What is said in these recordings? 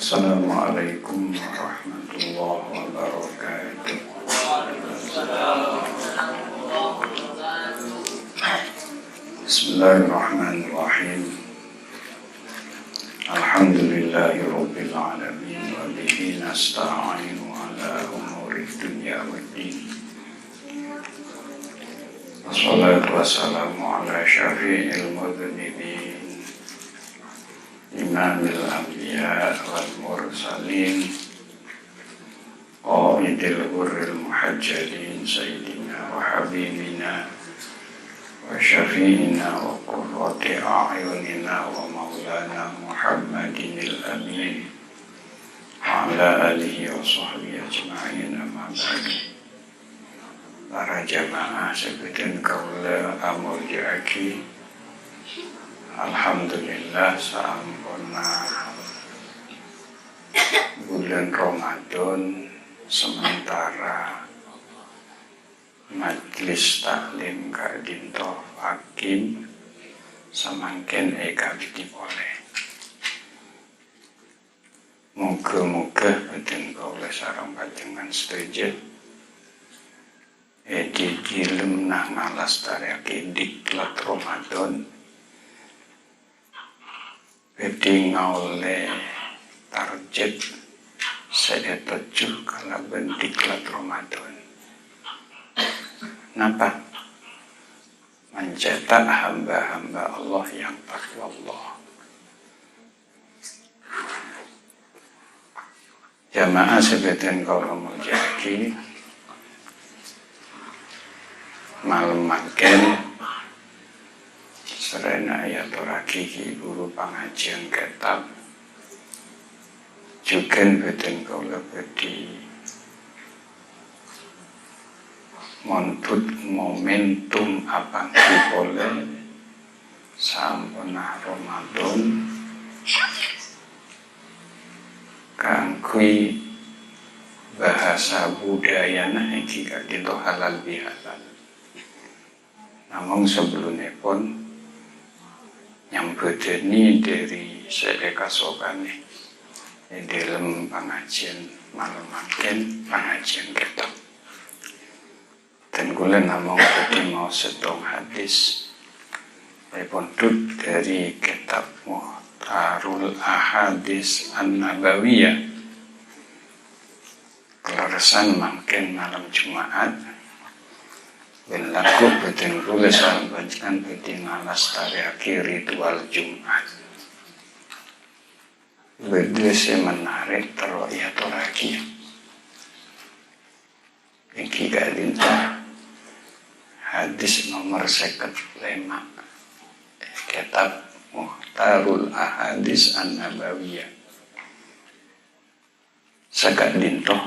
Assalamualaikum warahmatullahi wabarakatuh. Bismillahirrahmanirrahim. Alhamdulillahirabbil alamin wa bihi nasta'inu ala umurid dunya waddin. Wassalatu wassalamu ala syafi'il mudhnibin imamil anbiya wal mursalin qaidil ghurril muhajjalin sayyidina wa habibina wa syafi'ina wa qurrati a'yunina wa maulana Muhammadinil amin wa ala alihi wa sahbihi ajma'in amma ba'du. Para jamaah sebutin kaula amurja'aki, alhamdulillah sampurna bulan Ramadan sementara majlis taklim kadinto hakim semangkin eka ditipoleh. Muga-muga beten kaula sareng panjenengan setuju jilem nah ngalastariake diklat Ramadan bedi ngaule target saya 7 kalaban diklat Ramadan. Napa? Mencetak hamba-hamba Allah yang takwa Allah. Jamaah sebagian kaum mujahidin malam makin serena ayat oraki guru pengajian kitab juga beten kaula bedi montut momentum abang kipole sampuna Ramadan kangkui bahasa budayana iki kadito halal bihalal. Namun sebelumnya pun nyambuteni dari sedeka sokane di dalam pengajian malam makin pengajian kitab. Dan kula namung badhe mau setong hadis pondut dari kitab Muhtarul Ahadits An-Nabawiyah. Kelarasan makin malam Jumat berlaku beten kula sareng panjenengan badhe ngalastariake ritual Jumat. Berdua menarik terlihat lagi. Iki kadinta hadis nomor 55 kitab Muhtarul Ahadits An-Nabawiyah. Saged dinto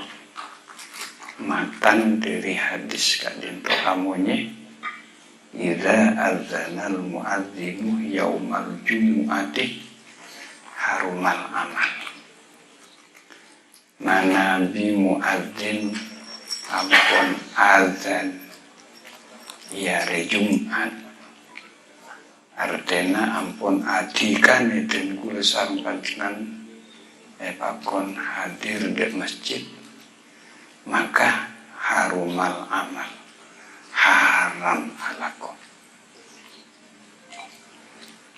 matan dari hadis kadinto amunye idza adzanal muadzinu yaumal jumu'ati harumal amal. Mana bi muadzin ampun azan ya Jumat artena ampun adikan eden kula sareng panjenengan pakon hadir di masjid maka harumal amal haram alakum.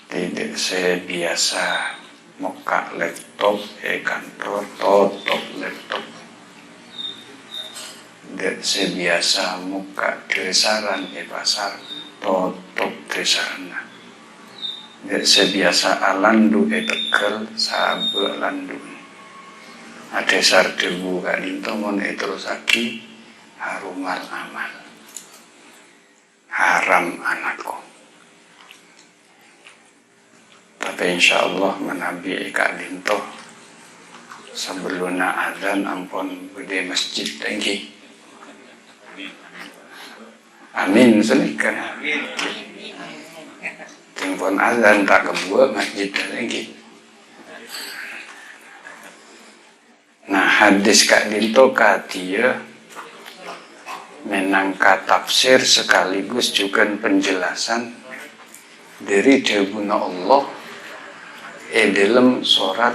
Tidak saya biasa muka laptop kantor tutup laptop. Tidak saya biasa muka desaran pasar tutup desaran. Tidak saya biasa alandu Tegal sabe landu. Ada sardebu kadinto mon terus lagi harumal amal haram anakku. Tapi insyaallah menabi kadinto sebelumnya azan ampun gede masjid tinggi. Amin selikan. Timpun azan tak kebuat masjid tinggi. Nah hadis Kak Dinto dia menangka tafsir sekaligus juga penjelasan dari dawuhna Allah dalam surat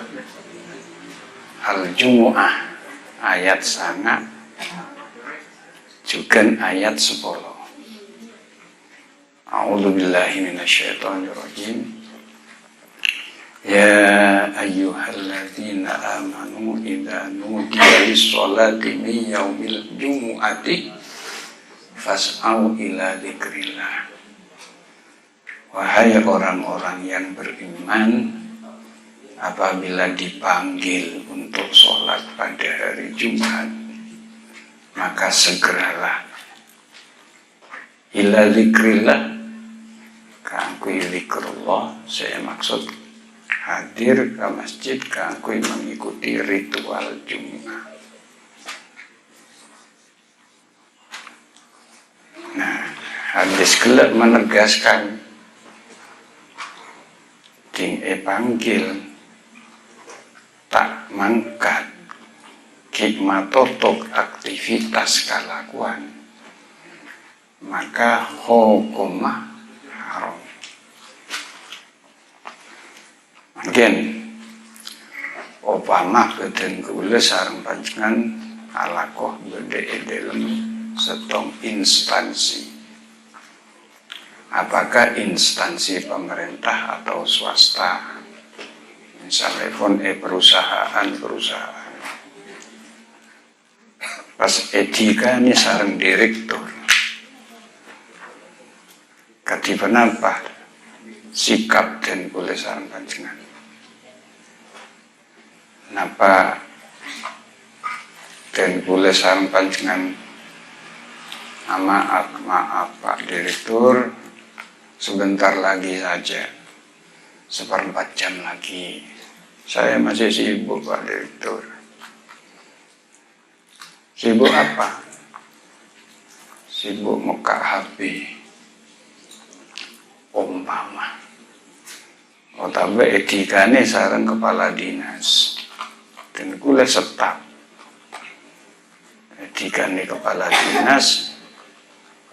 Al-Jumu'ah ayat sangat juga ayat 10. A'udzubillahi minasyaitonirrajim. Ya ayyuhalladzina amanu idza nudiya lis-sholati min yaumil jumu'ati fas'au ila dzikrillah. Wahai orang-orang yang beriman, apabila dipanggil untuk sholat pada hari Jumat, maka segeralah ila dzikrillah, kangkui zikrullah. Saya maksud hadir ke masjid kangkui mengikuti ritual Jumat. Nah, hadis kelak menegaskan ting panggil tak mangkat hikmatotok aktivitas kalakuan, maka hukumah haram. Mungkin opama beden kula sareng panjenengan alakoh bedhe dalam setong instansi. Apakah instansi pemerintah atau swasta? Misalnya perusahaan. Pas etika ini sareng direktur. Katipan apa? Sikap dan boleh sareng panjenengan. Napa dan boleh sareng panjenengan? Maaf Pak Direktur, sebentar lagi saja, 1/4 jam lagi. Saya masih sibuk Pak Direktur. Sibuk apa? Sibuk muka HP. Umpama. Otabe etikane sareng kepala dinas. Dan kula setap. Etikane kepala dinas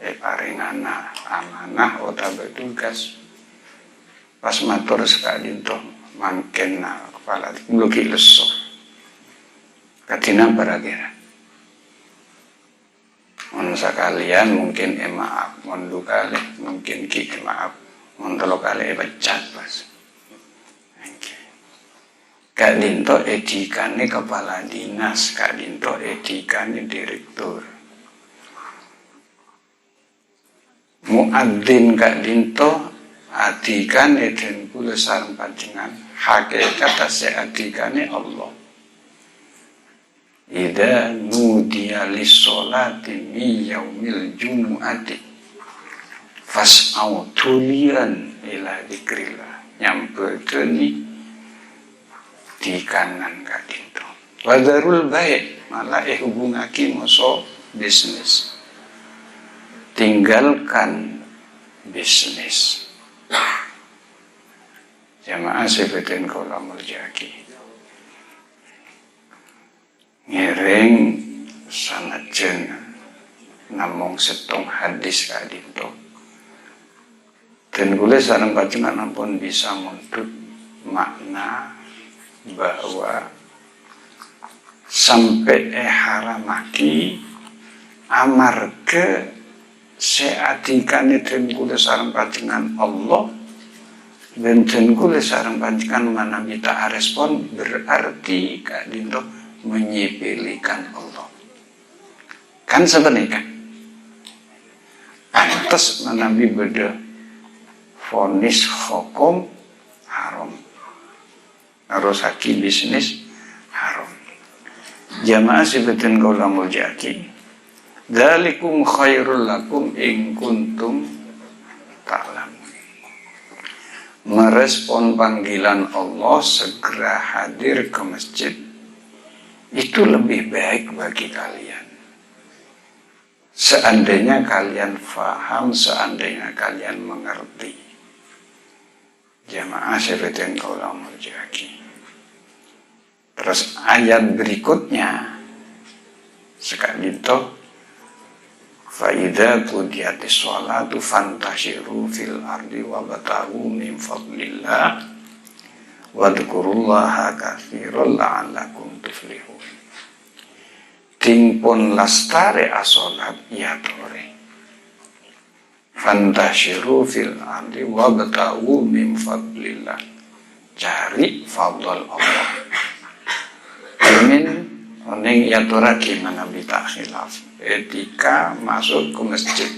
paringana amanah otabe tugas. Pas matur sekali toh mangken kepala bloki lesok. Katina baragira. Mun sakalian mungkin maaf, mun dukale mungkin ki maaf, mun telo kali pecat pas. Kak Dinto etikane kepala dinas, Kak Dinto etikane direktur. Muadzin Kak Dinto adikane den kula sareng panjenengan, hakikat adikane Allah. Idza nudiya lis-sholati min yaumil jumu'ati fas'au tulian ila dzikrillah. Nyampekeun di kanan Kak Dinto. Wadarul baik, malah hubungake moso bisnis. Tinggalkan bisnis. Jamaah sebetin kula mulyaki. Ngiring sanajan namung setong hadis Kak Dinto. Dan kula sareng panjenengan ampun bisa mundut makna bahwa sampai haramaki amarga seatikane den kula sareng panjenengan Allah dan den kula sareng panjenengan manawi tak respon, berarti Kak Dinto menyepelekan Allah. Kan sebenarnya kan pantes manawi beda vonis hukum haram. Harus haki bisnis haram. Jamaah sebetin kula mulyaki. Dzalikum khairul lakum in kuntum ta'lamun. Merespon panggilan Allah segera hadir ke masjid itu lebih baik bagi kalian. Seandainya kalian faham, seandainya kalian mengerti. Jamaah sebetin kula mulyaki. Terus ayat berikutnya sekali itu Fa'idha qudiyatis sholatu fantashiru fil ardi wabtagu min fadlillah wadhkurullaha katsiran la'allakum tuflihun. tuflihun. Tingpun lastare asolat ya tore. Fantashiru fil ardi wabtaghu min fadlillah. Cari fadl Allah. Amin. Oning ya tora gimana bita khilaf. Etika masuk ke masjid.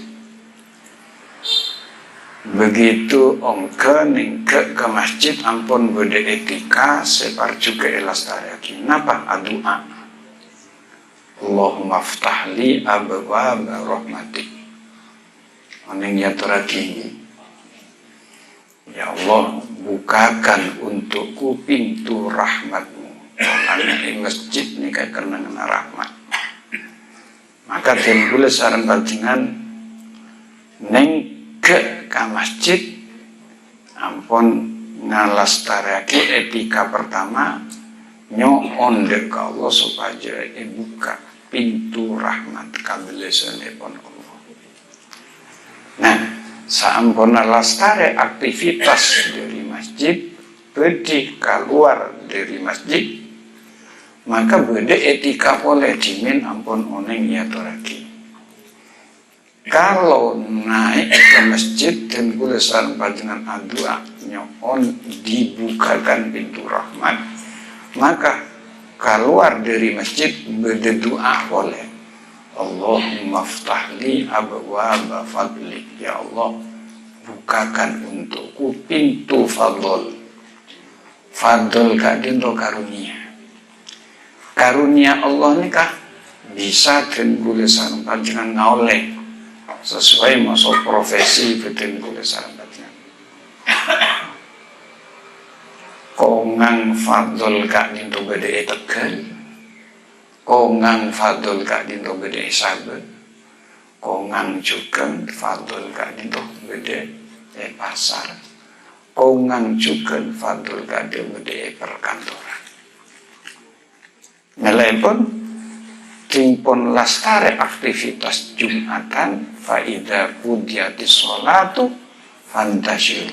Begitu ongke ningke ke masjid ampun bode etika separ juga elastariaki. Napa adua? Allahumma ftahli abwaab rahmatik. Oning ya turaki. Ya Allah, bukakan untukku pintu rahmatmu. Karena di masjid ini kayak kena rahmat. Maka timbul saran pancingan neng ke masjid ampun ngalastarake etika pertama nyoonde ka Allah supaya buka pintu rahmat kabilesanipun Allah. Nah, saampuna lastare aktivitas dari masjid bedi keluar dari masjid maka beda etika boleh dimin ampun oneng ya toraki. Kalau naik ke masjid dan kulesan panjenengan adua nyoon dibukakan pintu rahmat, maka keluar dari masjid berdoa boleh. Allahumma ftahli abwaab fadlik. Ya Allah, bukakan untukku pintu fadl. Fadl kadinto karunia. Karunia Allah nikah bisa dan kulesan panjenengan ngaoleh sesuai masuk profesi beten kula sarambatnya. Kongang fadl kak dinto bede Tegal, kongang fadl kak dinto bede Sabet, kongang juga fadl kak dinto bede pasar, kongang juga fadl kak dinto bede perkantoran. Melepon timpun lastare aktivitas Jumatan faida qudiyatis sholatu fantashiru.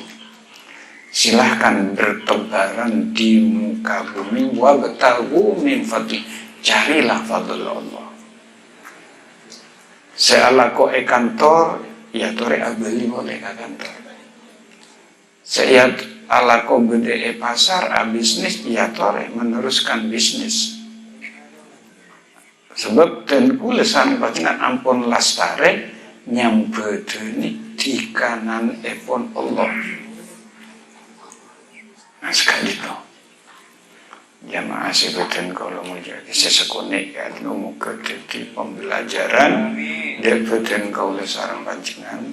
Silahkan bertebaran di muka bumi wabtaghu min fadli. Carilah fadl Allah. Sealako kantor ya tore abeli boleh ka kantor. Seat alako bede pasar bisnis ya tore meneruskan bisnis. Sebab dan kulesan panjenengan ampun lastare nyambedeni di kanan epon Allah. Nah sekali itu jamaah sebutan kalau mau jadi sesekone kan mau ke pembelajaran dan kalau sarang panjenengan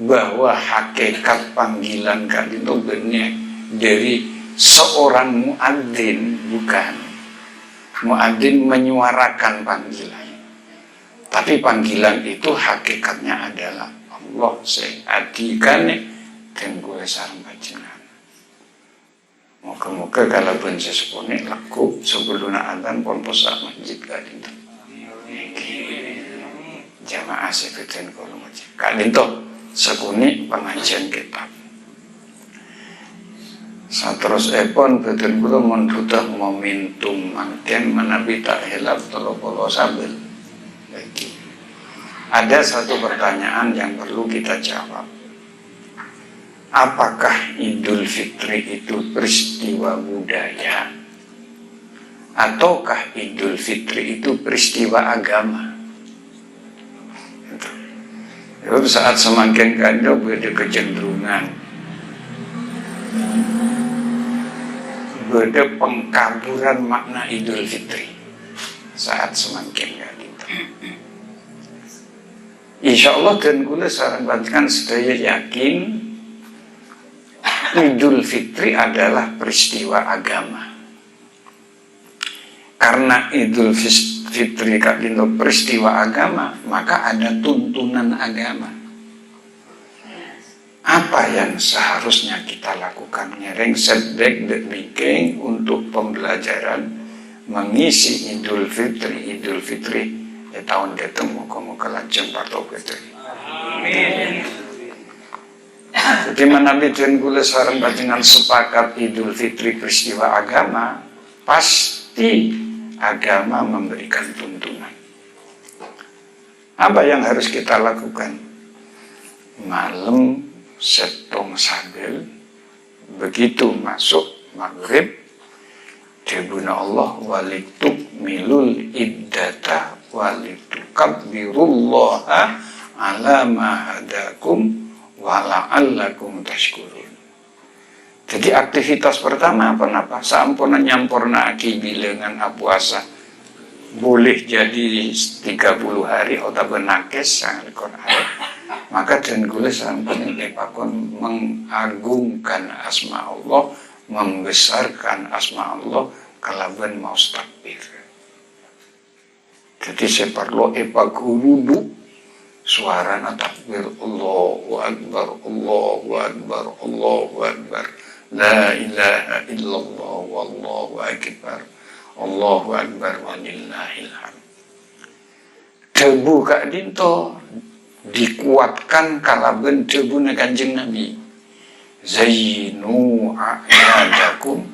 bahwa hakikat panggilan kan itu benar dari seorang muadzin bukan. Muadzin menyuarakan panggilan. Tapi panggilan itu hakikatnya adalah Allah seadikane dan gue sarang panjenengan. Moga-moga kalau pun sesepone laku sebelum adzan pun posak masjid kadinto. Jamaah sebutan kalau masjid kadinto sekuni pengajian kitab. Saterus epon beten kula mendudah momentum mangken menabi tak hilap tolopolo sambil lagi. Ada satu pertanyaan yang perlu kita jawab. Apakah Idul Fitri itu peristiwa budaya? Ataukah Idul Fitri itu peristiwa agama? Itu saat semakin kandung beda kecenderungan beda pengkaburan makna Idul Fitri saat semakin gitu. Insya Allah dan kula saran bantukan sedaya yakin Idul Fitri adalah peristiwa agama. Karena Idul Fitri kadinto peristiwa agama, maka ada tuntunan agama. Apa yang seharusnya kita lakukan? Ngereng sedek bikin untuk pembelajaran mengisi Idul Fitri ya tahun ketemu kamu kelajeng patau gitu. Amin. Jadi menabi dan gula sarang panjenengan sepakat Idul Fitri peristiwa agama, pasti agama memberikan tuntunan. Apa yang harus kita lakukan? Malam setong sabel, begitu masuk maghrib, debuna Allah walituk milul iddata walitukabbirullaha ala ma hadakum wala'allakum tashkurun. Jadi aktivitas pertama apa? Sampuna nyampurna aki bilangan puasa boleh jadi 30 hari atau benakes sangat Quran. Maka dan gula sampun epakon mengagungkan asma Allah, membesarkan asma Allah kalaban mau takbir. Jadi saya perlu epakurudu suara takbir Allahu Akbar, Allahu Akbar, Allahu Akbar, la ilaha illallah wallahu akbar, Allahu Akbar walillahil hamd. Debu kak dinto dikuatkan kalaben debu Kanjeng Nabi. Zayyinu a'yadakum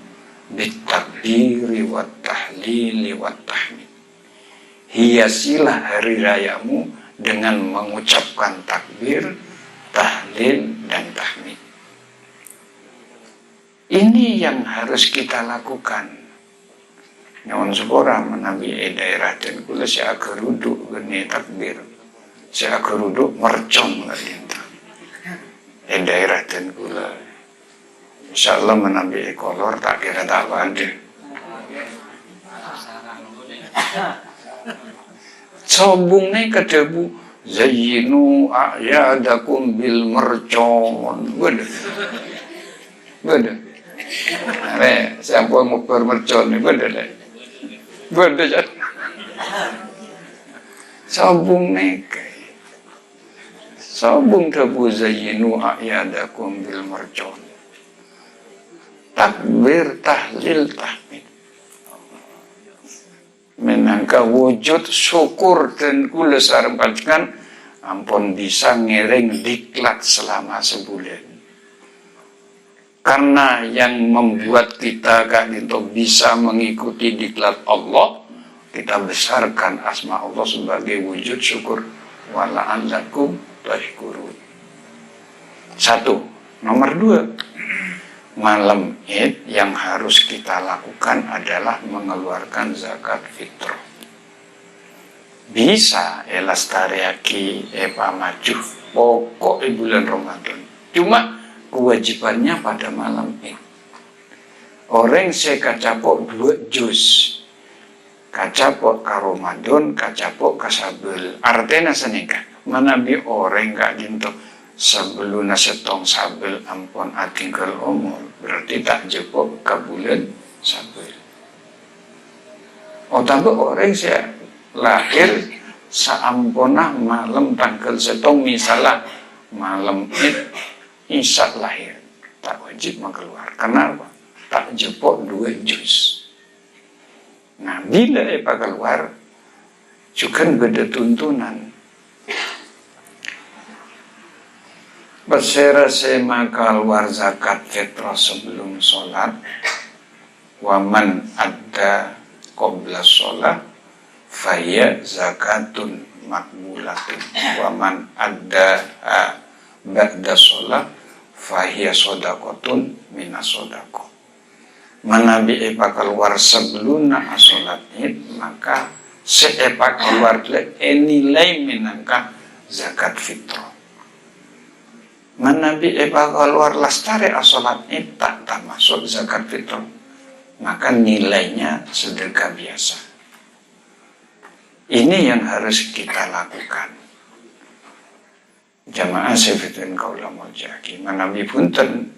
bitakbiri wat tahlili wat tahmid. Hiasilah hari rayamu dengan mengucapkan takbir, tahlil dan tahmid. Ini yang harus kita lakukan. Nyawan sepora menabi daerah dan kula saya geruduk geni takbir, saya geruduk mercon lagi daerah dan kula. Insyaallah menabi kolor tak kira tak ada. Sobungnya ke debu, zayyinu a'yadakum bil mercon, beda. Nah, siapa mau bermercon ni beda. Sabung nekai, sabung debu zayyinu a'yadakum bil mercon. Takbir, tahlil, tahmid. Menangka wujud syukur dan kula sarempatkan ampun bisa ngiring diklat selama sebulan. Karena yang membuat kita bisa mengikuti diklat Allah, kita besarkan asma Allah sebagai wujud syukur. Wala'allakum tashkurun. 1. Nomor 2, malam Id yang harus kita lakukan adalah mengeluarkan zakat fitrah. Bisa elastariaki pamajuh pokok bulan Ramadan. Cuma kewajibannya pada malam Id. Orang saya kacapok 2 juz. Kacapok ka Ramadan, kacapok ka sabel. Artinya senika. Manabi orang gak ginto sebelum setong sabel ampun atinggal umur. Berarti tak jepok ka bulan sabel. Otak orang saya lahir saampunah malam tanggal setong misalnya malam Id Isa lahir, tak wajib mengeluar. Kenapa? Tak jepok 2 juz. Nah, bila keluar, juga beda tuntunan. Bersera sema keluar zakat fitrah sebelum sholat. Waman ada qabla sholat, faya zakatun makbulatun. Waman ada ba'da sholat, fahiyya sodakotun minas sodako. Manabi epa keluar sebelum sholat Id, maka seepa keluar nilai minangka zakat fitrah. Manabi epa keluar lastare sholat Id tak masuk zakat fitrah, maka nilainya sedekah biasa. Ini yang harus kita lakukan. Jamaah sefitin kaula mojaki manabi punten,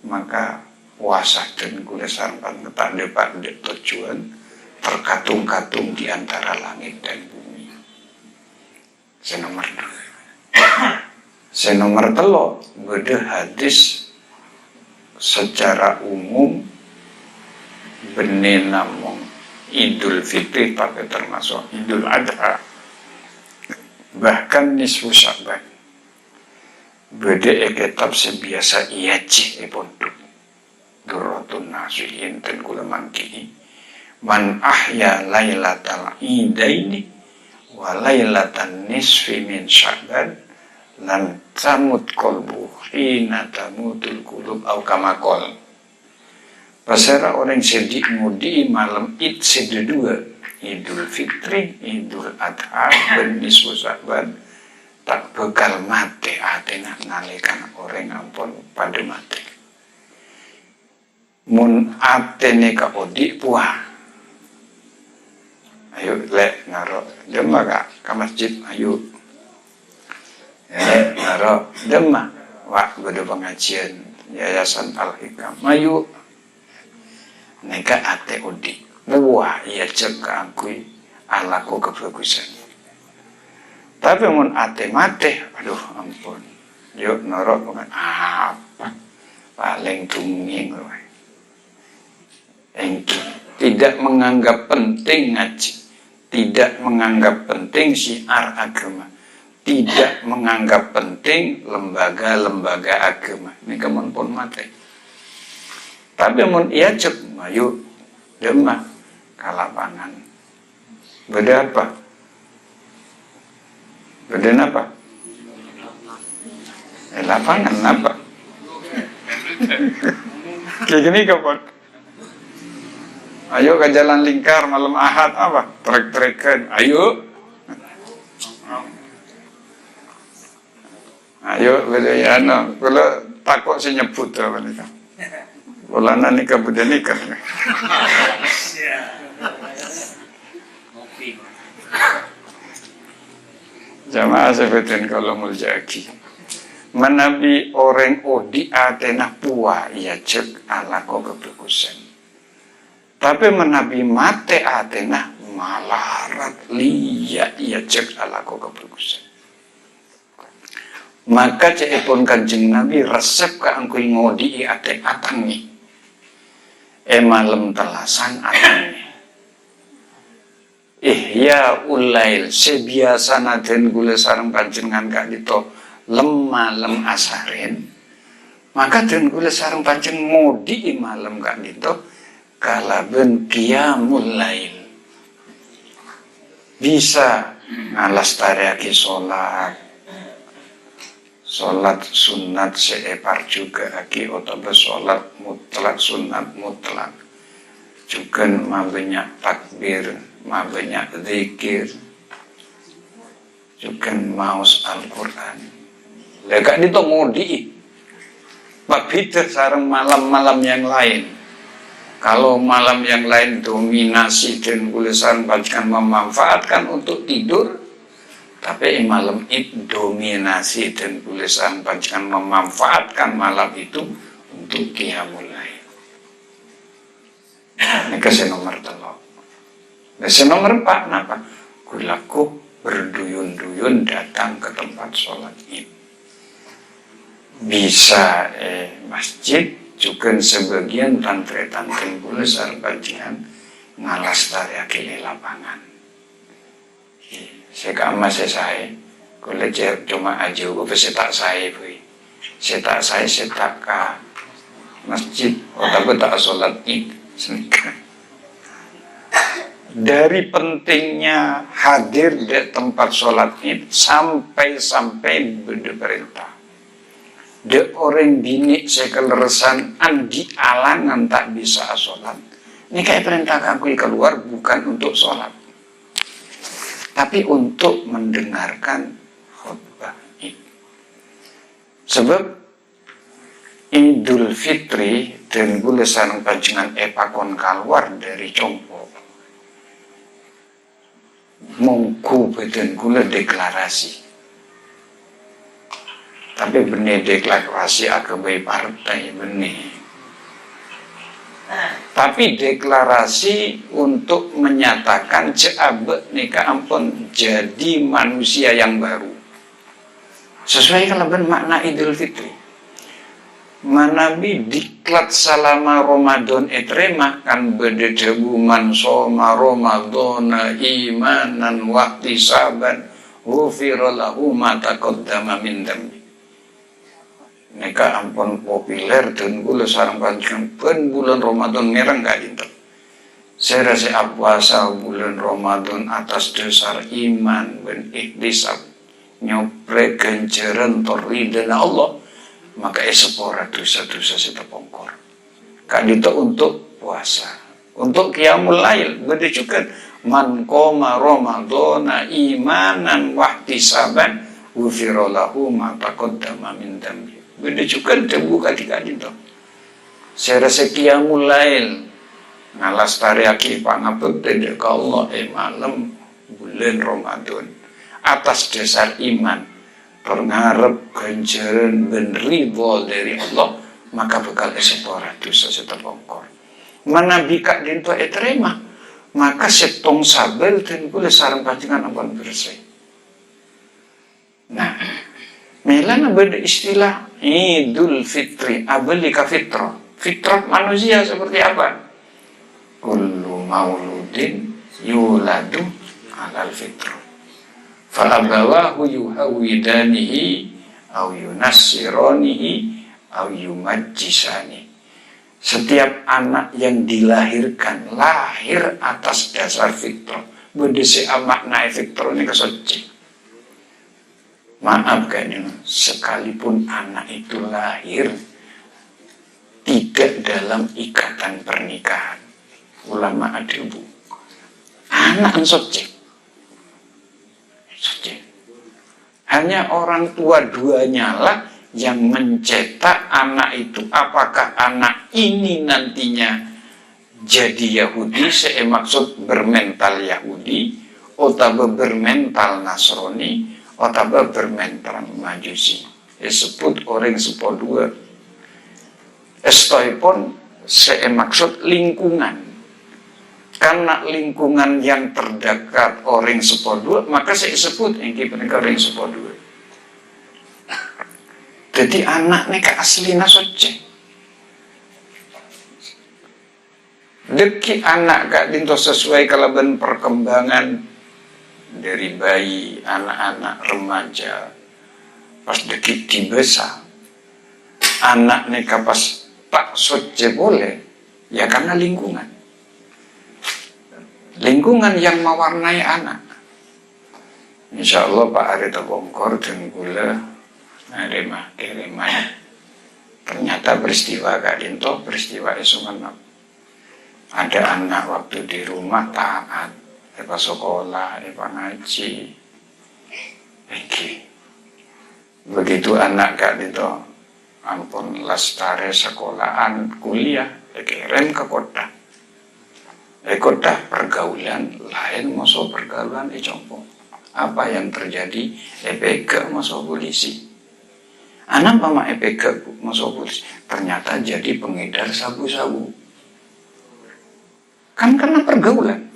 maka puasa dan kula sarpan kepada tujuan terkatung-katung di antara langit dan bumi. Senomor 2. Senomor 3, beda hadis secara umum benih namung Idul Fitri tapi termasuk Idul Adha, bahkan nisfu Sya'ban. Beda kitab sebiasa iaji pondok Durratun Nasihin dan kula mangki man ahya lailatal idaini wa lailatan nisfi min sya'ban lan tamut qalbu hina tamutul qulub au kama qol. Pasara orang sedih mudi malam Id sededua, Idul Fitri, Idul Adha, ben nisfu Sya'ban tak bekal mati atena nalikan orang ampun pada mati. Mun atene ka odi puah. Ayo lek ngaro demma ka masjid ayo. Ngaro demma wa gede pengajian Yayasan Al-Hikam ayo. Neka ate odi buah ia cek akui alaku kebagusan. Tapi mun ate mate, aduh ampun, yuk norok bukan apa paling tunging loh. Tidak menganggap penting ngaji, tidak menganggap penting syiar agama, tidak menganggap penting lembaga-lembaga agama. Ini kemun pun mate. Tapi mun ia cek mayu demah kalapangan. Beda apa? Beda apa? Lapangan apa? Kayak gini kapan? Ayo ke jalan lingkar malam Ahad apa? Trek-trekan. Ayo. Ayo beda ya no. Kalau takut sih nyebut apa nih kan? Ulana nikah budak nikah. Jamaah sebutin kalau muljaki. Menabi orang odi atena puah ia cek ala ko kebagusan. Tapi menabi mate atena malarat liya ia cek ala ko kebagusan. Maka cepon Kanjeng Nabi resep ka angkui ngodi ate atangi. Malam telasan atangi. Ya ulail sebiasa naden gula sarang panjenengan gak dito malam asaren. Maka den gula sarang panjeng ngodi malam gak dito kalaben qiyamul lail. Bisa ngalas tariaki Sholat sunat seepar juga aki otobah sholat mutlak sunat mutlak juga banyak takbir banyak zikir juga maus Al-Quran lega itu ngodi berbeda sarang malam-malam yang lain. Kalau malam yang lain dominasi dan tulisan bagian memanfaatkan untuk tidur, tapi malam itu dominasi dan tulisan panjangan memanfaatkan malam itu untuk qiyamul lail. Ini kasih nomor telok. Kasih nomor 4 napa? Kulaku berduyun-duyun datang ke tempat sholat id. Bisa masjid juga sebagian tantri-tantri tulisan panjangan ngalas tariaki lapangan. Saya masih saya, kalau cuma aja, gue bisa tak saya, saya tak ke masjid, tapi tak sholat id. Dari pentingnya hadir di tempat sholat id sampai berperintah. De orang bini sekeleresan andi alangan tak bisa sholat. Ini kayak perintah aku keluar bukan untuk sholat, tapi untuk mendengarkan khutbah Id. Sebab Idul Fitri dan gula sareng panjenengan epakon keluar dari compo. Mongku beden gula deklarasi. Tapi benih deklarasi agama partai benih. Tapi deklarasi untuk menyatakan ceabek nikah ampun jadi manusia yang baru. Sesuai kalau makna Idul Fitri. Manabi diklat salama Ramadan etrema kan bededebu man soma Ramadan imanan wahtisaban ghufira lahu ma taqaddama min dambi. Neka ampun populer dan gula sarang panjang pen bulan Ramadan merang gak dinten. Serasa puasa bulan Ramadan atas dasar iman dan ikhtisab nyopre kenceran ridha Allah, maka sepora dosa-dosa kita pongkor. Kak dito untuk puasa, untuk qiyamul lail berdecukan man qoma ramadhana imanan wahtisaban ghufira lahu ma taqaddama min dambi. Berdecukan terbuka di dito. Serasa qiyamul lail ngalas tariaki pangabekti ka Allah malam bulan Ramadan atas dasar iman perngarep ganjaran ben ridho dari Allah, maka bakal sepora dosa setepongkor. Manabi kak dinto terima, maka setong sabel dan boleh sarang pancingan ampun bersih. Nah, melana beda istilah Idul Fitri, abali ka fitrah. Fitrah manusia seperti apa? Kullu mauludin yuladu alal fitrah fa'abawahu yuhawidanihi au yunassironihi au yumajjisani. Setiap anak yang dilahirkan lahir atas dasar fitrah. Bedesi makna fitrah ini kesoci. Maaf kayaknya, sekalipun anak itu lahir tidak dalam ikatan pernikahan, ulama ada bu, anak soce, hanya orang tua duanya lah yang mencetak anak itu. Apakah anak ini nantinya jadi Yahudi, saya maksud bermental Yahudi, atau bermental Nasrani, atau bermental Majusi. Disebut orang sepodua. Estoipun saya maksud lingkungan. Karena lingkungan yang terdekat orang sepodua, maka saya sebut yang kita orang sepodua. Jadi anak ini aslinya soce. Deki anak kak dinto sesuai kalaban perkembangan dari bayi, anak-anak remaja, pas deki dibesa, anak ini pas tak soce boleh, ya karena lingkungan. Lingkungan yang mewarnai anak. Insya Allah Pak Arita Bongkor dan gula kiriman. Ternyata peristiwa Kak Dinto, peristiwa Esumanap. Ada anak waktu di rumah taat, epa sekolah, epa ngaji. Begitu anak Kak Dinto, ampun lastare sekolahan, kuliah, dikirim ke kota. Kota pergaulan lain, masuk pergaulan compo. Apa yang terjadi? EPK masuk polisi. Anak mama EPK masuk polisi. Ternyata jadi pengedar sabu-sabu. Kan karena pergaulan.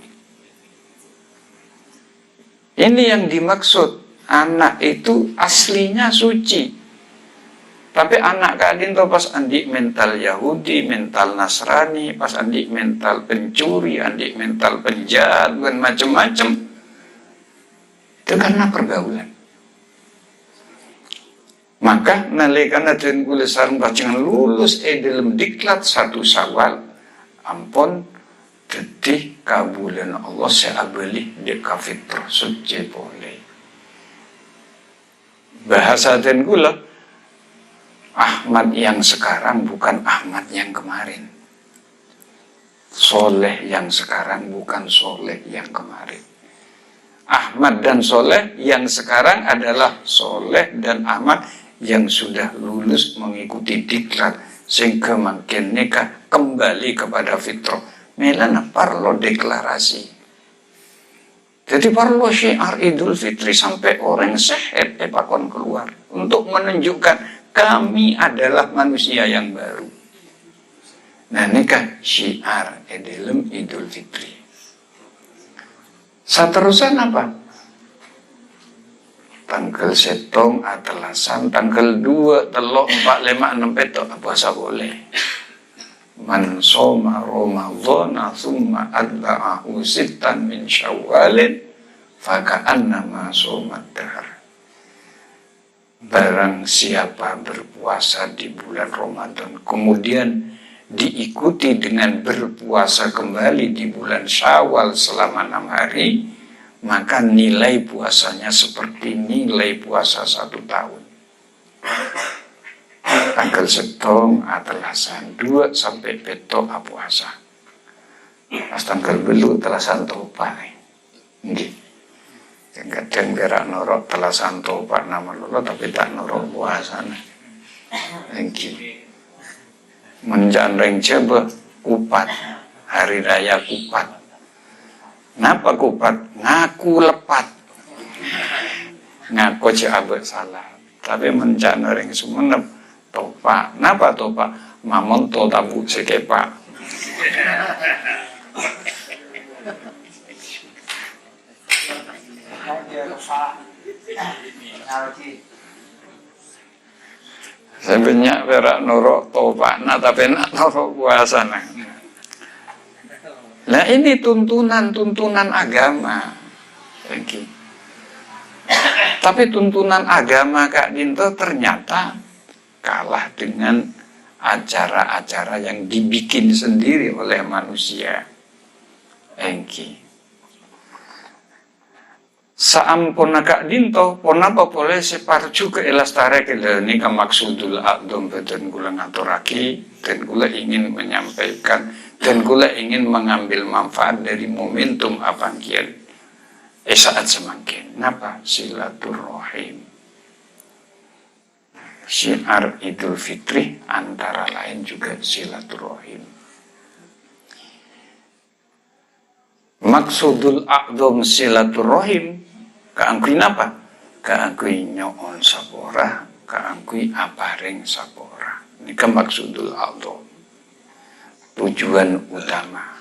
Ini yang dimaksud. Anak itu aslinya suci. Tapi anak kadin tuh pas andik mental Yahudi, mental Nasrani, pas andik mental pencuri, andik mental penjahat, dan macam-macam. Itu karena pergaulan. Maka nalekana dan kula sareng bacangan lulus dalam diklat 1 Syawal, ampun tetih kabulan Allah seabeli di kafitrah suci boleh. Bahasa dan kula Ahmad yang sekarang bukan Ahmad yang kemarin. Soleh yang sekarang bukan Soleh yang kemarin. Ahmad dan Soleh yang sekarang adalah Soleh dan Ahmad yang sudah lulus mengikuti diklat sehingga makin nikah kembali kepada fitrah. Melana parlo deklarasi. Jadi parlo syiar Idul Fitri sampai orang sehat pakon keluar untuk menunjukkan kami adalah manusia yang baru. Nah, ini kan syiar dalam Idul Fitri. Seterusan apa? Tanggal setong atelasan, tanggal 2, telok, 4, 5, 6 petok, puasa boleh. Man soma Ramadhana thumma adba'ahu sittan min syawalin faka'annama somat dahar. Barang siapa berpuasa di bulan Ramadan, kemudian diikuti dengan berpuasa kembali di bulan Syawal selama 6 hari, maka nilai puasanya seperti nilai puasa 1 tahun. Tanggal setong atelasan 2 sampai betok puasa. Pas tanggal belu telasan topa. Nggih. Kadang berak norok telasan topa nama lolo tapi tak norok puasa. Nggih. Menjanreng coba kupat, hari raya kupat. Napa kupat? Ngaku lepat. Ngaku abek salah. Tapi menjanreng semenep topa. Napa topa? Mamon to tabu sekepa. Sebenarnya berak norok topa, nah tapi nak norok puasa nah. Nah ini tuntunan agama. Tapi tuntunan agama Kak Dinto ternyata kalah dengan acara-acara yang dibikin sendiri oleh manusia. Saampun Kak Dinto, ponapa boleh separju ke elastare ke ini maksudul a'dham dan gula ngaturaki, dan gula ingin menyampaikan, dan gula ingin mengambil manfaat dari momentum apangkian saat semakin. Napa? Silaturahim. Syiar Idul Fitri antara lain juga silaturahim. Maksudul a'dham silaturahim kaangkui napa? Kaangkui nyoon sapora, kaangkui apareng sapora. Ini kan maksudul a'dham. Tujuan utama.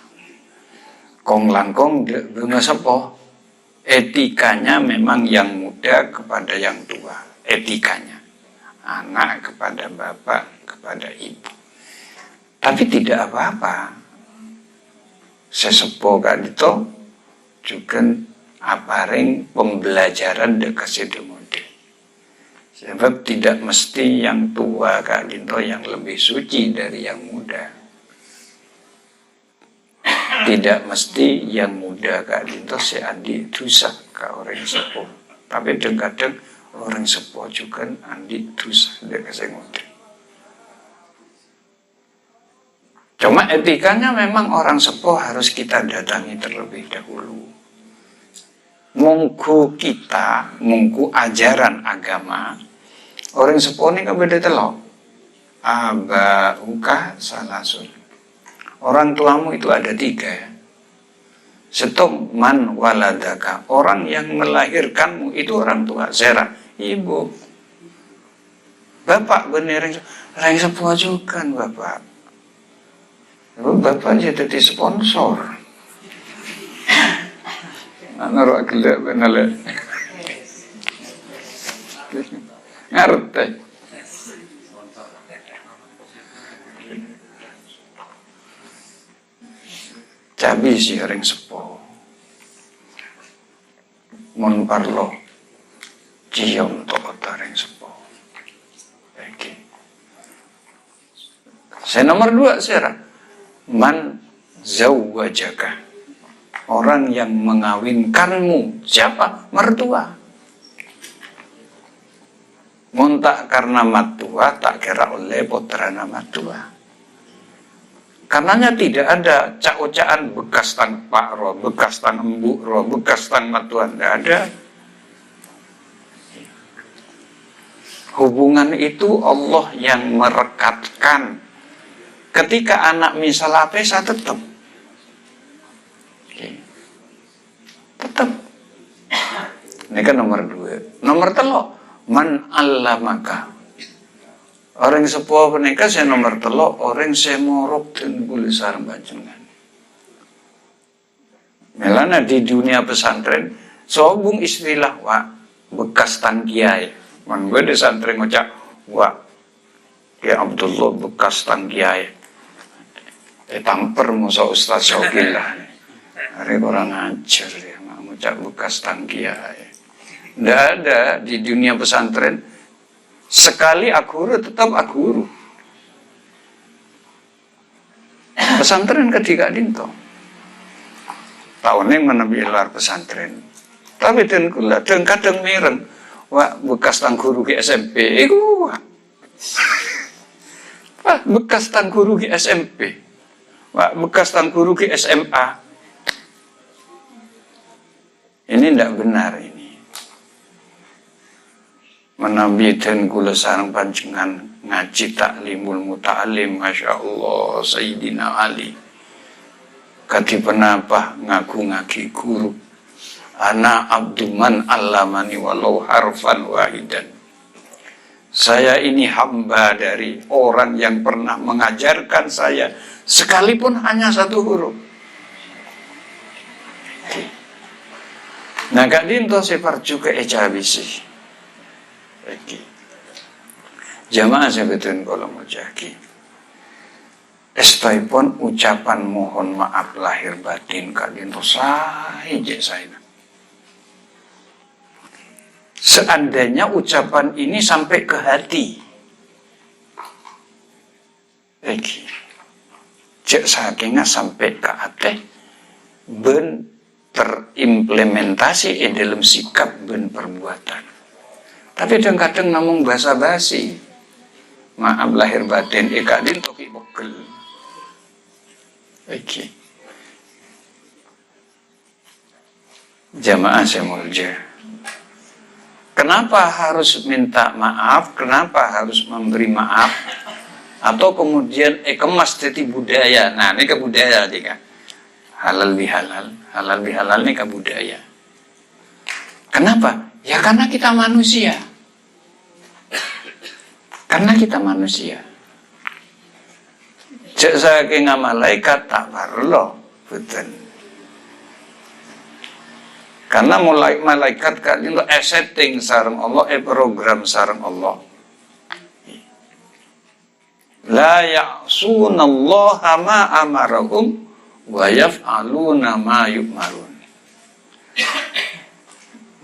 Kong langkong bunga sepo. Etikanya memang yang muda kepada yang tua. Etikanya. Anak kepada bapak, kepada ibu. Tapi tidak apa-apa. Sesepo Kak Dito juga apareng pembelajaran dekat demode. Sebab tidak mesti yang tua Kak Dito yang lebih suci dari yang muda. Tidak mesti yang muda Kak Dito andi dosa ke orang sepuh. Tapi kadang orang sepuh juga andi dosa dekat demode. Cuma etikanya memang orang sepuh harus kita datangi terlebih dahulu. Mungku kita, mungku ajaran agama, orang sepuh ini kan beda telok. Abauka salasun. Orang tuamu itu ada 3. Setom man waladaka. Orang yang melahirkanmu itu orang tua. Zera, ibu. Bapak bener orang sepuh juga kan bapak. Bapak jadi sponsor. Naruh gila benale. Ngerti. Cabi si orang sepo. Mon parlo. Cium toko orang sepo. Oke. Saya nomor 2 Sarah. Man zawwajaka. Orang yang mengawinkanmu. Siapa? Mertua. Muntak karena matua, tak kira oleh putrana matua. Karenanya tidak ada cak-caan bekas tang pak roh, bekas tang embuk roh, bekas tang matua. Tidak ada. Hubungan itu Allah yang merekatkan. Ketika anak misal apesa tetap. Tetap. Ini kan nomor 2. Nomor 3, man allamaka. Orang sepuh menikah saya nomor 3, orang semorok dan boleh sarang bajengan. Melana di dunia pesantren, sobung istilah wa bekas tangkiai. Man gue di pesantren ngocak wa ya Abdullah bekas tangkiai. Tamper musa Ustaz Syaukilah. Hari orang ngajar ya. Cak bekas tangkia. Tidak ada di dunia pesantren. Sekali akuru tetap akuru. Pesantren ketika dinto. Tahun ini menebi luar pesantren. Tapi dan kula dan kadang mireng. Wah, bekas tang guru di SMP. Iku wah. Wah, bekas tang guru di SMP. Wah, bekas tang guru di SMA. Ini tidak benar ini. Menabi dan kula sareng panjenengan ngaji taklimul muta'alim, Masya Allah, Sayyidina Ali. Kati penapa ngaku ngaki guru. Ana abduman allamani walau harfan wahidan. Saya ini hamba dari orang yang pernah mengajarkan saya sekalipun hanya satu huruf. Nah, Kak Dinto separ juga ejabisi. Jamaah sebetulnya kalau mau jaki. Estaipun ucapan mohon maaf lahir batin Kak Dinto saya. Seandainya ucapan ini sampai ke hati, cek sakingnya sampai ke hati, ben terimplementasi dalam sikap ben perbuatan. Tapi kadang-kadang namung basa-basi. Maaf lahir batin, Kak Dinto ki bekel. Jamaah semulja. Kenapa harus minta maaf? Kenapa harus memberi maaf? Atau kemudian kemas jadi budaya. Nah, ini kebudaya jika halal bihalal, halal bihalal ini kebudaya. Kenapa? Ya karena kita manusia. Karena kita manusia. Cek saking malaikat tak perlu, betul. Karena mulai malaikat kali itu setting sareng Allah, program sareng Allah. La ya'sunallaha ma amarahum wa yaf'aluna ma yu'marun.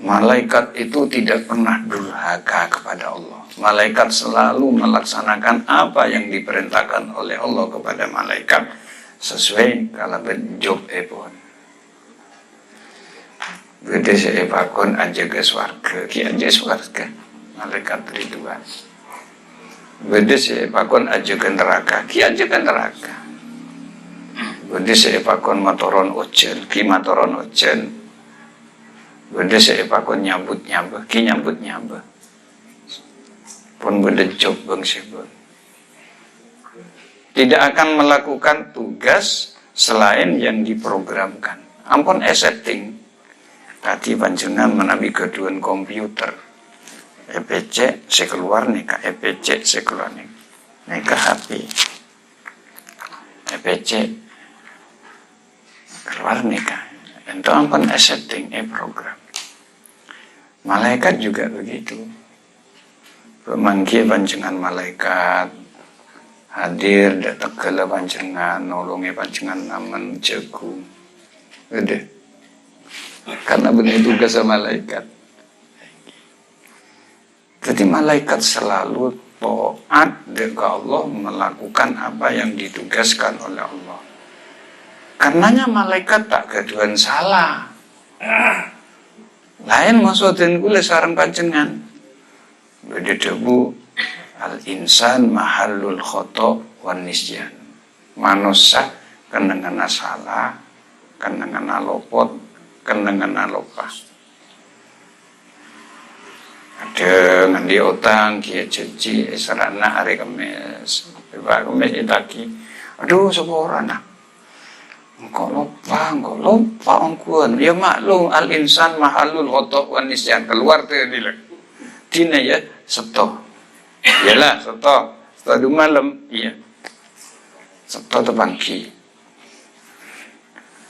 Malaikat itu tidak pernah durhaka kepada Allah. Malaikat selalu melaksanakan apa yang diperintahkan oleh Allah kepada malaikat sesuai kalau job pun. Gede seepakon aja ke swarga, ki aja swarga, malaikat Ridwan. Gede seepakon aja ke neraka, ki aja ke neraka. Gede seepakon matoron ojen, ki matoron ojen. Gede seepakon nyambut nyamba, ki nyambut nyamba. Pun gede job bang sebon. Tidak akan melakukan tugas selain yang diprogramkan. Ampun setting. Tadi panjenengan menabi keduan komputer EPC saya keluar nih kak EPC saya keluar nih ke HP EPC keluar nih kak itu ampun setting program. Malaikat juga begitu. Pemangki panjenengan malaikat hadir datang ke panjenengan nolongi panjenengan naman jagung udah. Karena begitu tugas malaikat. Jadi malaikat selalu taat kepada Allah, melakukan apa yang ditugaskan oleh Allah. Karenanya malaikat tak keduan salah. Lain maksudin kula sareng panjenengan. Beda debu al-insan mahallul khata' wan nisyan. Manusia kenangan salah, kenangan lopot, kenangan lupa. Ada ngandi utang kia cuci sarana hari Kamis. Pak Kamis itaki. Aduh seorang nak. Engkau lupa ongkuan. Ya maklum al insan mahalul khata' wan nisyan keluar tuh dile. Dina ya Sabtu. Iyalah Sabtu malam iya. Sabtu tu pagi.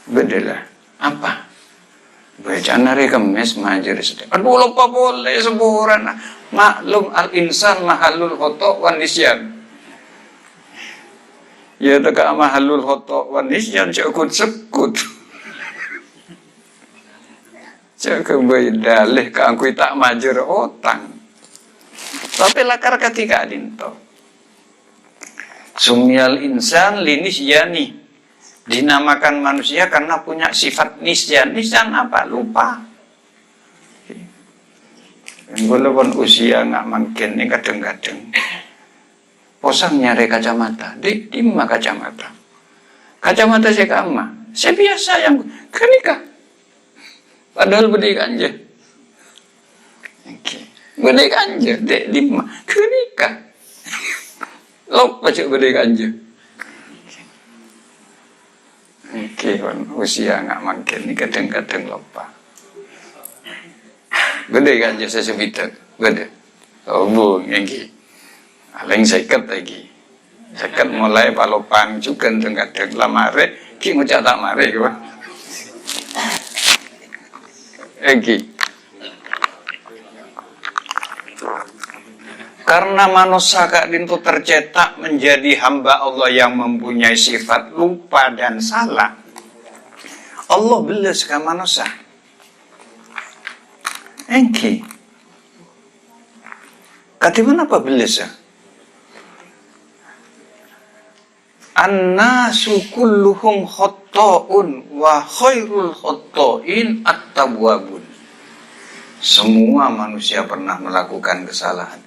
Bedalah apa? Bacaan hari Kamis majlis. Aduh lupa boleh seburan. Maklum al insan mahalul khata' wan nisyan. Ya tak mahalul khata' wan nisyan cakut sekut. Cakut dalih ka angku tak majur otang. Tapi lakar ketika dinto. Sumyal insan linis yani. Dinamakan manusia karena punya sifat nisyan. Nisyan apa? Lupa. Walaupun usia nggak makin ini kadang-kadang posang nyari kacamata, di mana kacamata? Kacamata saya kama, saya biasa yang kenika. Padahal beli ganja, beli ganja, di mana kenika? Lop baca beli ganja. Usia nggak makin ini kadang-kadang lupa. Gede kan jasa sebitan, gede. Oh bu, yang ki, aling seket lagi, seket mulai palopan juga dengan lamare, ki ngucap tak mare gua, ki. Karena manusia itu tercetak menjadi hamba Allah yang mempunyai sifat lupa dan salah, Allah belas ke manusia. Engki, katiman apa belas? An-nasu kulluhum khotta'un wa khairul khotta'in at-tawwabun. Semua manusia pernah melakukan kesalahan,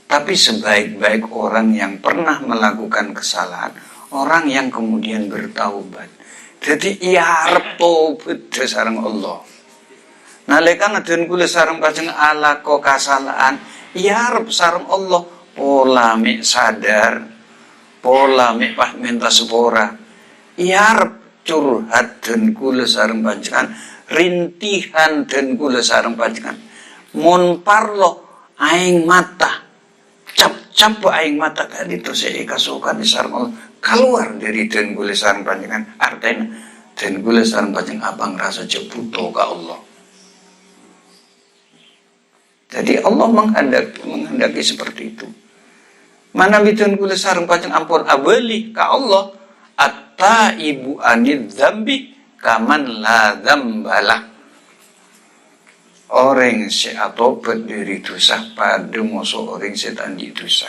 tapi sebaik-baik orang yang pernah melakukan kesalahan, orang yang kemudian bertaubat. Jadi ia harap taubat sareng Allah. Nalekan adun kula sareng kajeng ala ko kasalahan, ia harap sareng Allah pola mik sadar, pola mik pah minta sepora. Ia harap curhat dan kula sareng panjenengan, rintihan dan kula sareng panjenengan. Mun parlo aing mata, cap aing mata kan itu saya kasukan di sareng Allah. Keluar dari dan kula sareng panjenengan, artinya dan kula sareng panjenengan abang rasa jebuto ka Allah. Jadi Allah menghendaki seperti itu. Mana bitun kula sareng paceng ampun abeli ka Allah, at-taibu anid dzambi kaman la dzambalah. Orang si atobat dari dosa pada moso orang setan di dosa.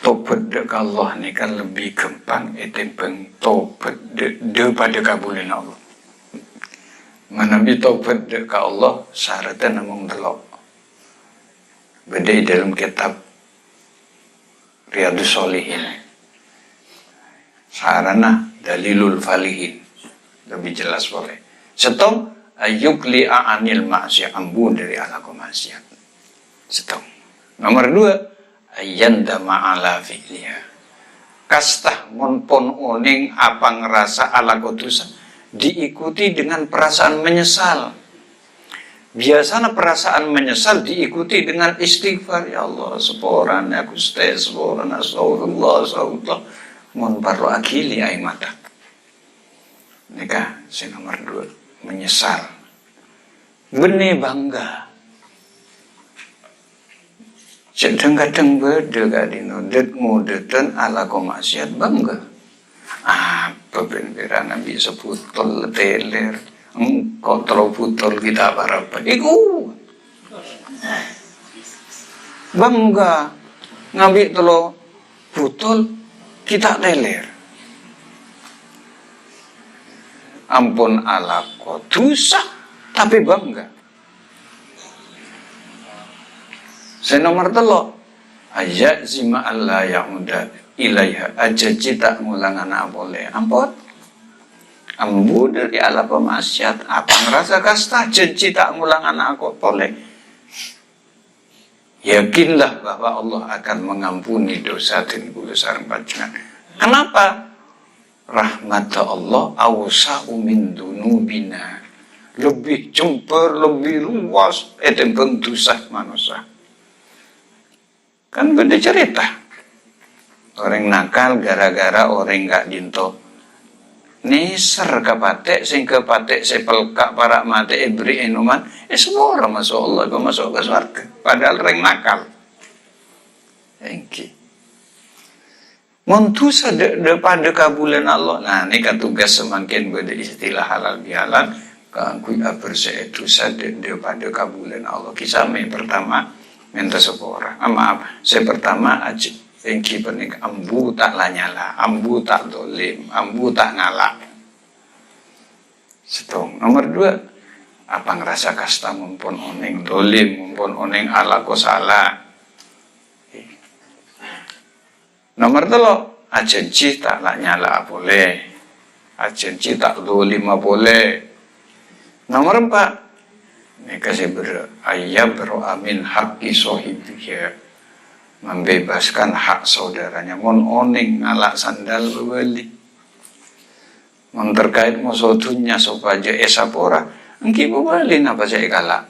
Tobat dek Allah ni kan lebih gampang etimbang tobat daripada kabulin Allah. Menabi taubat ke Allah syaratnya namung delok. Beda dalam kitab Riyadhus Shalihin. Sarana dalilul falihin. Lebih jelas boleh. Setong ayukli anil maksiat, ambun dari alaku maksiat. Setong. Nomor 2, ayanda ma'ala fi'liha. Kastah monpon oning apa ngerasa alaku dosa, diikuti dengan perasaan menyesal. Biasanya perasaan menyesal diikuti dengan istighfar. Ya Allah, seporan aku stay, seporan astagfirullah. Mun parlo akili aing mata. Nikah si nomor 2, menyesal. Bene bangga. Sedang-kadang beda kadino det mudetan ala komasiat bangga. Apa beneran Nabi sebutol teler kontrol putol kita para iku bangga ngambil telo putol kita teler ampun ala dosa tapi bangga. Saya nomor 3 aja zima Allah yang udah ilaiha aja cita ngulangan boleh ampun ambu dari ala pemaksiat apa ngerasa kasta janji tak ngulangan aku boleh. Yakinlah bahwa Allah akan mengampuni dosa dan kula sareng panjenengan. Kenapa? Rahmat Allah awsa'u min dunubina, lebih jember, lebih luas etimbang dosa manusia. Kan beda cerita. Orang nakal gara-gara orang gak dinto niser kepatek sing kepatek sepelkak para mate ibri enuman semua orang masuk Allah masuk ke surga padahal orang nakal engki montusa pada kabulan Allah. Nah ini kan tugas semakin beda istilah halal bihalal kangkui aberse dosa pada kabulan Allah. Kisah pertama minta sepora maaf saya pertama engki penik ambu tak lanyala, ambu tak dolim, ambu tak ngalak. Setong. Nomor 2, apa ngerasa kasta mumpun oneng dolim, mumpun oneng ala ko salah. Nomor 3, ajenci tak lanyala boleh, ajenci tak dolim boleh. Nomor 4, mereka ayab amin haki sohibiyah, membebaskan hak saudaranya. Mon oneng ngalak sandal beli, mon terkait musudunya sopaja esapora, engki beli napa saya galak.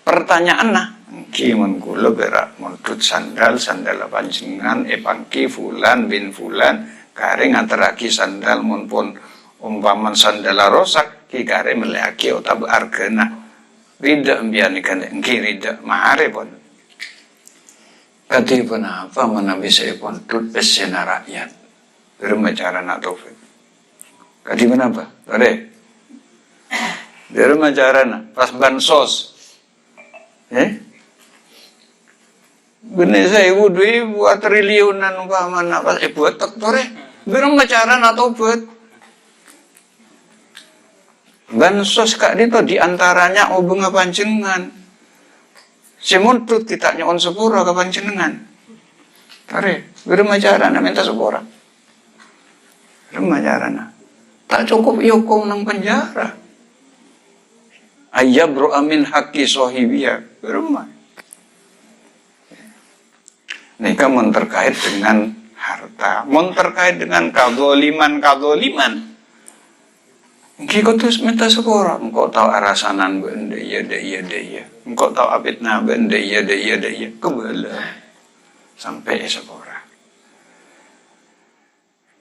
Pertanyaan nah, engki mon kula berak montut sandal panjenengan epangki fulan bin fulan kare ngateraki sandal mon pun umpaman sandal rosak ki kare meleaki otab argena. Rida membiarkan engki rida mahare pun. Kati pun apa mana bisa pun tut pesena rakyat. Bermacara nak taufik. Kati pun apa? Tade. Bermacara nak pas bansos. Bener saya udui buat triliunan umpamana pas buat tek tore. Bermacara nak taufik. Bansos kak dito diantaranya obeng panjenengan. Semuntut kita nyon sepura ke panjenengan. Tare, bermajarana minta sepura. Bermajarana. Tak cukup yukung nang penjara. Ayabru amin haki sohibiyah. Berumah. Nika mun terkait dengan harta, mun terkait dengan kadoliman. Engki kau terus minta sepura, engkau tahu arasanan benda iya. Engkau tahu apitna benda iya, kebala sampai sepura.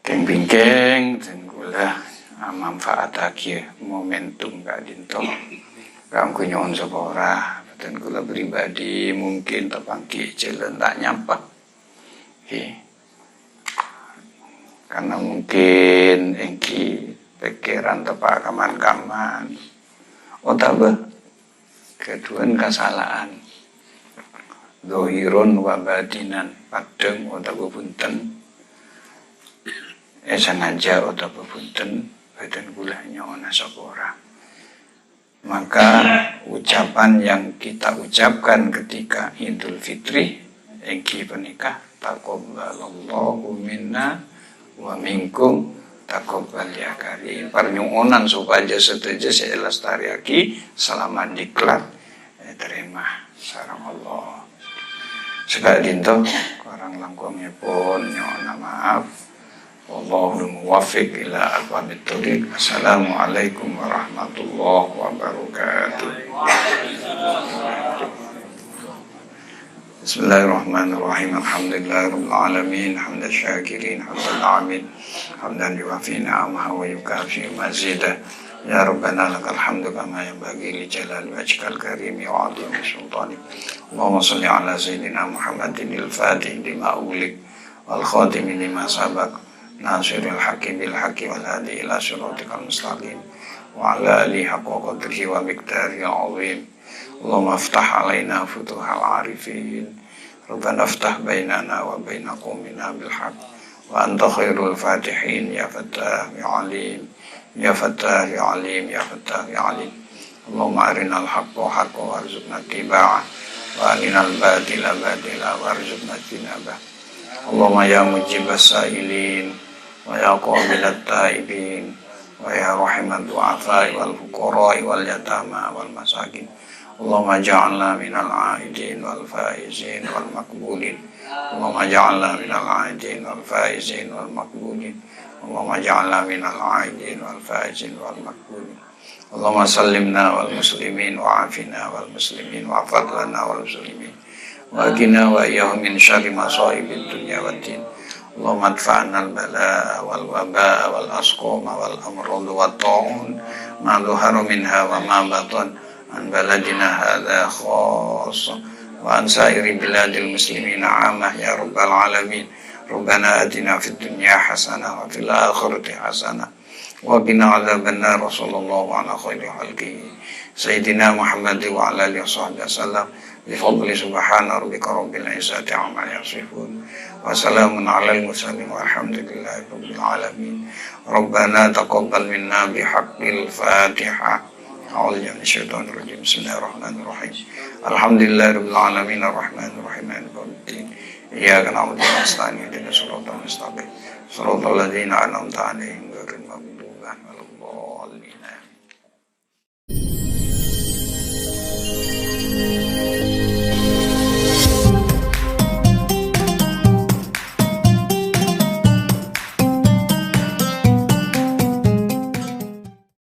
Keng bingkeng, tenggula manfaat akhir momentum gak dinto. Kang kunyon sepura, tenggula pribadi mungkin terpangki jalan tak nyampak. Karena mungkin engki pikiran tepak kaman-kaman otaba keduan kesalahan dohirun wabadinan padeng otaba punten sengaja otaba punten badan gulanya ona sopora. Maka ucapan yang kita ucapkan ketika Idul Fitri engki penikah taqabbalallahu minna wa minkum takobal ya karim. Pernyuonan supaya setuju saya lestariaki selama diklat terima sarang Allah. Sekali dinto orang langkungnya pun nyona maaf. Wallahul muwaffiq ila aqwamit thoriq. Assalamualaikum warahmatullahi wabarakatuh. Bismillahirrahmanirrahim. Alhamdulillahirabbil alamin, hamdan syakirin, hamdan amin, hamdan yuwafi ni'amahu wa yukafi mazidah. Ya Rabbana lakal hamdu kama yanbaghi li jalali wajhikal karim wa 'azimi sultanik. Allahumma shalli ala sayyidina Muhammadin al-fatih lima ughliq wal khatimi lima sabaq nasiril haqqi bil haqqi wal hadi ila siratikal mustaqim wa ala alihi haqqa qadrihi wa miqdarihi 'azim. Allahumma aftah alaina futuhal arifin. Rabbana aftah bainana wa baina qaumina bil haqq wa anta khairul fatihin ya fattah ya alim ya fattah ya alim ya fattah ya alim. Allahumma arinal haqqa haqqa warzuqna tiba'ah wa arinal batila batila warzuqna tinabah. Allahumma ya mujibas sa'ilin wa ya qabilat taibin wa ya rahimat du'afai wal fuqarai wal yatama wal masakin. Allahumma ja'alna minal a'idin wal faizin wal makbulin. Allahumma ja'alna minal a'idin wal faizin wal makbulin. Allahumma ja'alna minal a'idin wal faizin wal makbulin. Allahumma sallimna wal muslimin wa afina wal muslimin wa fadlana wal muslimin wa qina wa iyyahum min syarri masaibid dunya wad din. Allahumma adfa'na al bala'a wal waba'a wal asqama wal amrad wat ta'un ma dhahara minha wa ma batan an baladina hadha khassa wa an sairi biladil muslimina 'amah ya rabbal alamin. Rabbana atina fid dunya hasanah wa fil akhirati hasanah wa qina adzabannar. Sallallahu ala khairi khalqihi sayyidina Muhammad wa ala alihi wasallam. بفضل سبحان ربك رب العزة عما يصفون وسلام على المرسلين والحمد لله رب العالمين ربنا تقبل منا بحق الفاتحة أعوذ بالله من الشيطان الرجيم بسم الله الرحمن الرحيم الحمد لله رب العالمين الرحمن الرحيم مالك يوم الدين إياك نعبد ونستعين اهدنا الصراط المستقيم صراط الذين أنعمت عليهم غير المغضوب